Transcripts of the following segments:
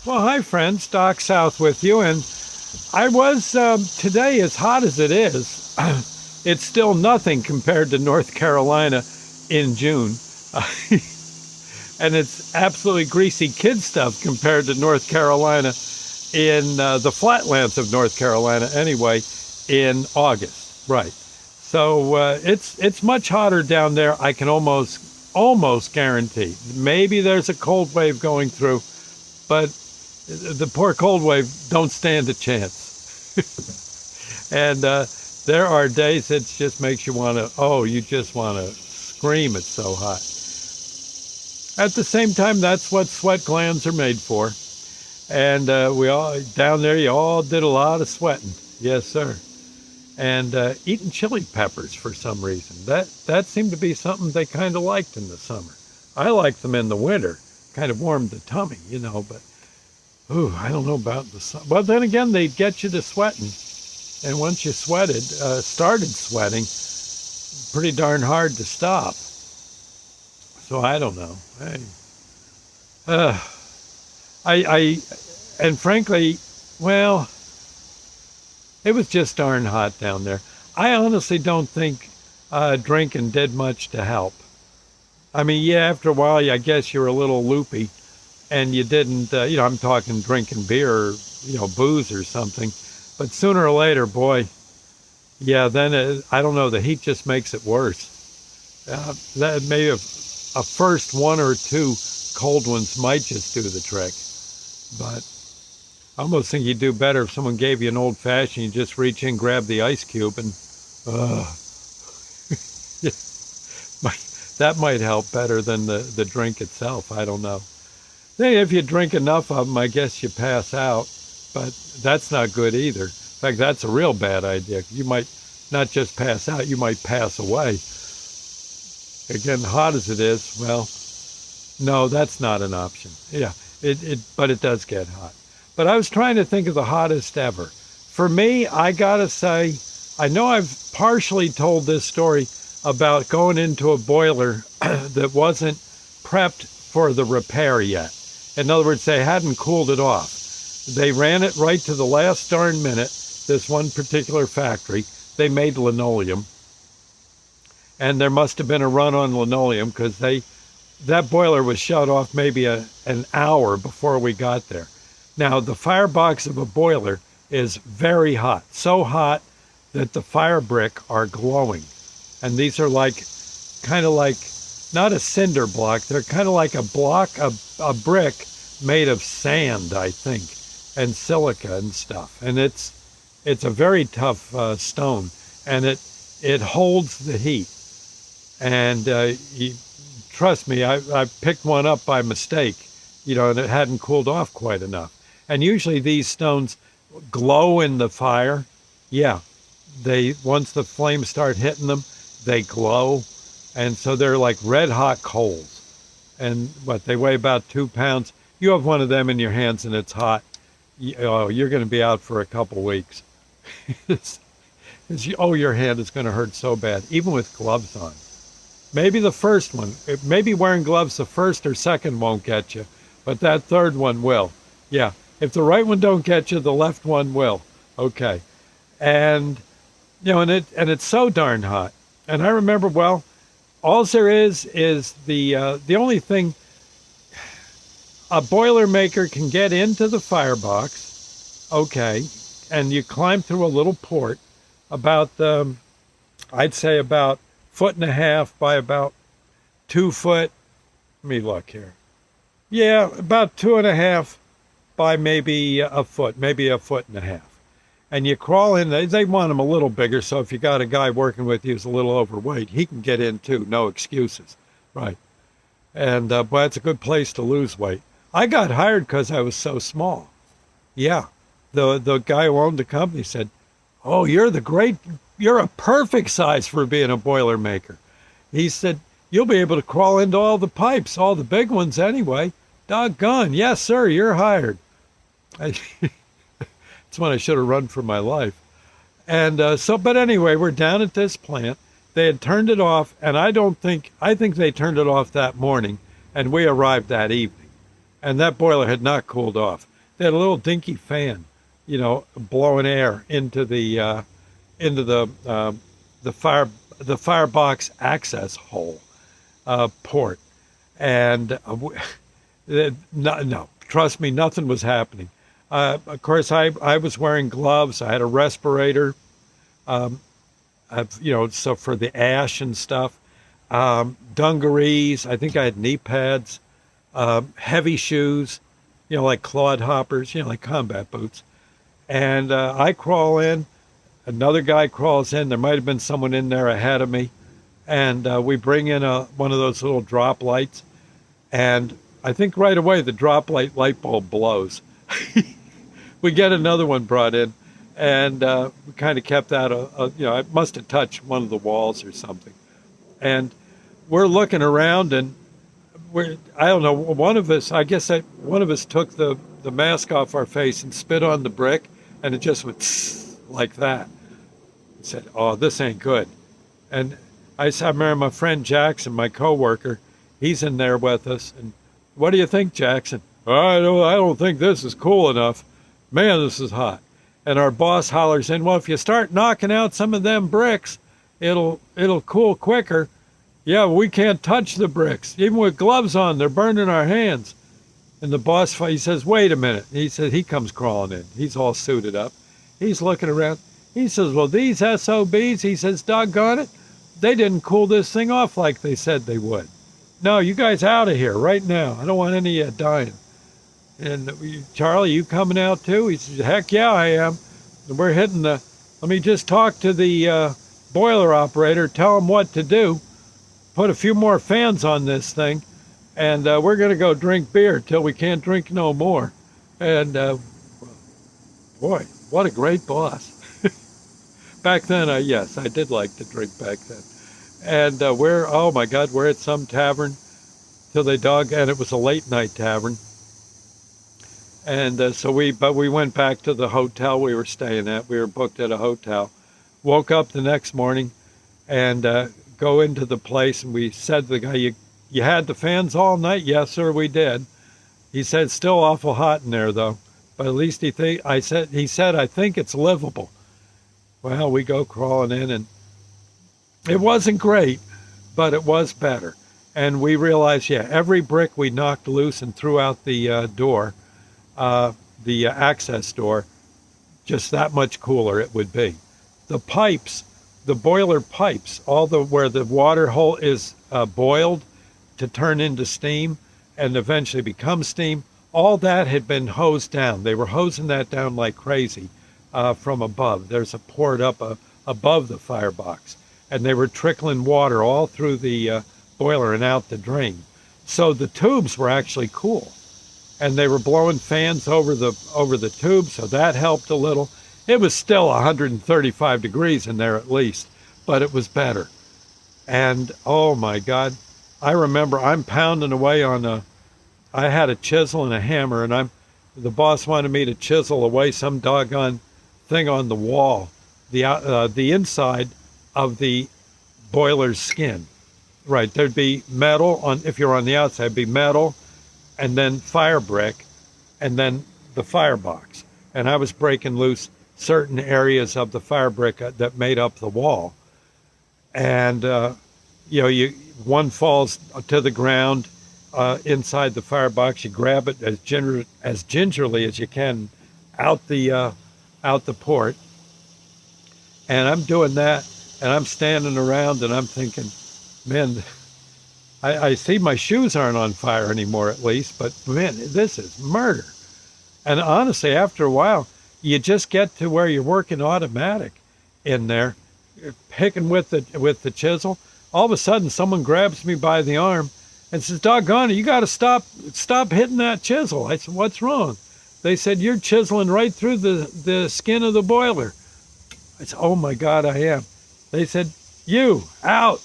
Well, hi, friends. Doc South with you. And I was, today, as hot as it is, it's still nothing compared to North Carolina in June. And it's absolutely greasy kid stuff compared to North Carolina in the flatlands of North Carolina, anyway, in August. Right. So it's much hotter down there. I can almost guarantee. Maybe there's a cold wave going through, but the poor cold wave don't stand a chance. And there are days that just makes you want to, oh, you just want to scream. It's so hot. At the same time, that's what sweat glands are made for. And we all, down there, you all did a lot of sweating. Yes, sir. And eating chili peppers for some reason. That seemed to be something they kind of liked in the summer. I liked them in the winter. Kind of warmed the tummy, but ooh, I don't know about the sun. Well, then again, they'd get you to sweating. And once you started sweating, pretty darn hard to stop. So I don't know. Uh, and frankly, well, it was just darn hot down there. I honestly don't think drinking did much to help. I mean, yeah, after a while, I guess you're a little loopy and you didn't, I'm talking drinking beer or, booze or something. But sooner or later, boy, yeah, then I don't know, the heat just makes it worse. That maybe a first one or two cold ones might just do the trick. But I almost think you'd do better if someone gave you an old fashioned, you just reach in, grab the ice cube, and that might help better than the drink itself. I don't know. Then if you drink enough of them, I guess you pass out, but that's not good either. In fact, that's a real bad idea. You might not just pass out, you might pass away. Again, hot as it is, well, no, that's not an option. Yeah, but it does get hot. But I was trying to think of the hottest ever. For me, I gotta say, I know I've partially told this story about going into a boiler that wasn't prepped for the repair yet. In other words, they hadn't cooled it off. They ran it right to the last darn minute, this one particular factory. They made linoleum. And there must have been a run on linoleum because that boiler was shut off maybe an hour before we got there. Now, the firebox of a boiler is very hot, so hot that the fire brick are glowing. And these are kind of like, not a cinder block, they're kind of like a brick made of sand, I think, and silica and stuff. And it's a very tough stone, and it holds the heat. And trust me, I picked one up by mistake, and it hadn't cooled off quite enough. And usually these stones glow in the fire. Yeah, once the flames start hitting them, they glow. And so they're like red hot coals. And they weigh about 2 pounds. You have one of them in your hands and it's hot. You're going to be out for a couple weeks. Your hand is going to hurt so bad, even with gloves on. Maybe the first one, maybe wearing gloves the first or second won't get you, but that third one will. Yeah, if the right one don't get you, the left one will. Okay. And, and it's so darn hot. And I remember, well, all there is the only thing a Boilermaker can get into the firebox, okay, and you climb through a little port about, I'd say about 1.5 by about 2 foot. Let me look here. Yeah, about 2.5 by maybe a foot, maybe 1.5 feet. And you crawl in, they want them a little bigger, so if you got a guy working with you who's a little overweight, he can get in too, no excuses. Right. And, but it's a good place to lose weight. I got hired because I was so small. Yeah. The guy who owned the company said, "Oh, you're a perfect size for being a Boilermaker." He said, "You'll be able to crawl into all the pipes, all the big ones anyway." Doggone, yes, sir, you're hired. That's when I should have run for my life. And but anyway, we're down at this plant. They had turned it off, and I think they turned it off that morning, and we arrived that evening. And that boiler had not cooled off. They had a little dinky fan, blowing air into the firebox access hole port, and no, trust me, nothing was happening. Of course, I was wearing gloves. I had a respirator, so for the ash and stuff. Dungarees. I think I had knee pads, heavy shoes, like clodhoppers, like combat boots. And I crawl in. Another guy crawls in. There might have been someone in there ahead of me. And we bring in one of those little drop lights. And I think right away the drop light bulb blows. We get another one brought in. And we kind of kept that, I must have touched one of the walls or something. And we're looking around, and I don't know, one of us took the mask off our face and spit on the brick, and it just went like that. I said, oh, this ain't good. And I remember my friend Jackson, my coworker, he's in there with us. And what do you think, Jackson? I don't think this is cool enough. Man, this is hot. And our boss hollers in, well, if you start knocking out some of them bricks, it'll cool quicker. Yeah, we can't touch the bricks. Even with gloves on, they're burning our hands. And the boss, he says, wait a minute. He says, he comes crawling in. He's all suited up. He's looking around. He says, well, these SOBs, he says, doggone it, they didn't cool this thing off like they said they would. No, you guys out of here right now. I don't want any of you dying. And Charlie, you coming out too? He says, heck yeah, I am. And we're hitting let me just talk to the boiler operator, tell him what to do, put a few more fans on this thing, and we're going to go drink beer till we can't drink no more. And boy, what a great boss. Back then, yes, I did like to drink back then. And we're at some tavern till and it was a late night tavern. And we went back to the hotel we were staying at. We were booked at a hotel. Woke up the next morning and go into the place, and we said to the guy, you had the fans all night? Yes, sir, we did. He said, it's still awful hot in there, though. But at least he said, I think it's livable. Well, we go crawling in, and it wasn't great, but it was better. And we realized, every brick we knocked loose and threw out the door, the access door, just that much cooler it would be. The pipes, the boiler pipes, where the water hole is boiled to turn into steam and eventually become steam, all that had been hosed down. They were hosing that down like crazy from above. There's a port up above the firebox, and they were trickling water all through the boiler and out the drain. So the tubes were actually cool, and they were blowing fans over the tubes, so that helped a little. It was still 135 degrees in there at least, but it was better. And oh my God, I remember I'm pounding away I had a chisel and a hammer, and the boss wanted me to chisel away some doggone thing on the wall, the inside of the boiler's skin. Right, there'd be metal if you're on the outside, it'd be metal, and then fire brick, and then the firebox. And I was breaking loose certain areas of the fire brick that made up the wall. And, one falls to the ground inside the firebox. You grab it as gingerly as you can out the port. And I'm doing that, and I'm standing around, and I'm thinking, man, I see my shoes aren't on fire anymore, at least, but man, this is murder. And honestly, after a while, you just get to where you're working automatic in there, picking with the chisel. All of a sudden, someone grabs me by the arm and says, doggone it, you got to stop hitting that chisel. I said, what's wrong? They said, you're chiseling right through the skin of the boiler. I said, oh my God, I am. They said, you, out.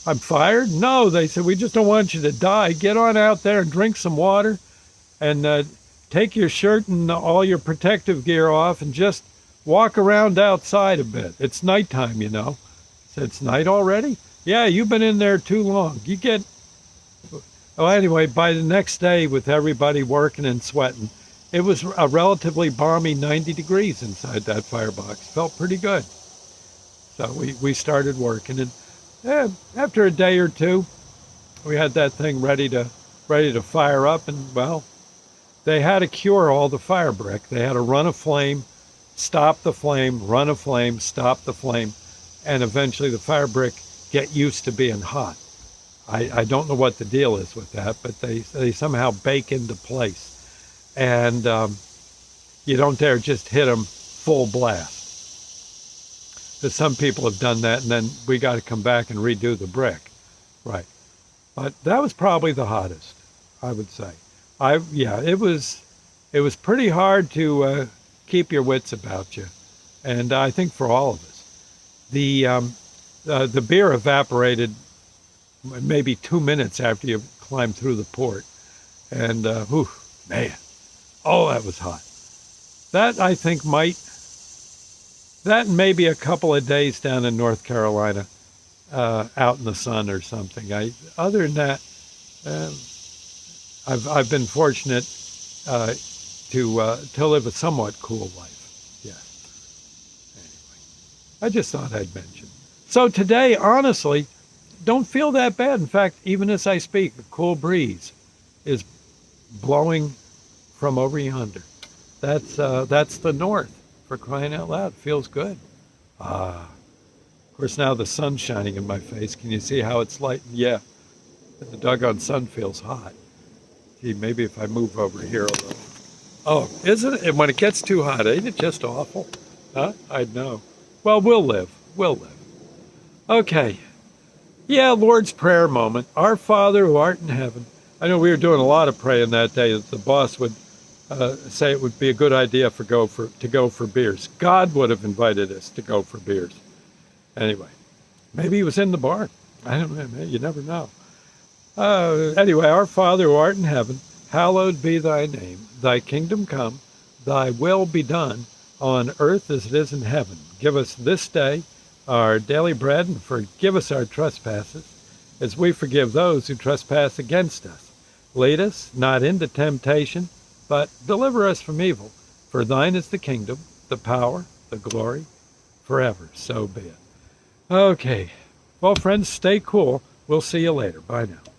I'm fired? No, they said, we just don't want you to die. Get on out there and drink some water, and take your shirt and all your protective gear off and just walk around outside a bit. It's nighttime, I said, it's night already? Yeah, you've been in there too long. Anyway, by the next day, with everybody working and sweating, it was a relatively balmy 90 degrees inside that firebox. Felt pretty good. So we started working, and after a day or two, we had that thing ready to fire up, and well, they had to cure all the fire brick. They had to run a flame, stop the flame, run a flame, stop the flame, and eventually the fire brick get used to being hot. I don't know what the deal is with that, but they somehow bake into place. And you don't dare just hit them full blast. Because some people have done that, and then we got to come back and redo the brick. Right. But that was probably the hottest, I would say. It was pretty hard to keep your wits about you. And I think for all of us. The beer evaporated maybe 2 minutes after you climbed through the port. And, man, oh, that was hot. That, I think, that and maybe a couple of days down in North Carolina, out in the sun or something. Other than that, I've been fortunate to live a somewhat cool life. Yeah. Anyway, I just thought I'd mention. So today, honestly, don't feel that bad. In fact, even as I speak, a cool breeze is blowing from over yonder. That's the north, for crying out loud. Feels good. Of course, now the sun's shining in my face. Can you see how it's light? Yeah, the doggone sun feels hot. Gee, maybe if I move over here a little. Oh, isn't it? And when it gets too hot, ain't it just awful? Huh? I know. Well, we'll live. We'll live. Okay. Yeah, Lord's Prayer moment. Our Father who art in heaven. I know we were doing a lot of praying that day that the boss would say it would be a good idea to go for beers. God would have invited us to go for beers. Anyway, maybe he was in the bar. I don't know. You never know. Anyway, our Father who art in heaven, hallowed be thy name. Thy kingdom come, thy will be done on earth as it is in heaven. Give us this day our daily bread, and forgive us our trespasses, as we forgive those who trespass against us. Lead us not into temptation, but deliver us from evil. For thine is the kingdom, the power, the glory, forever. So be it. Okay. Well, friends, stay cool. We'll see you later. Bye now.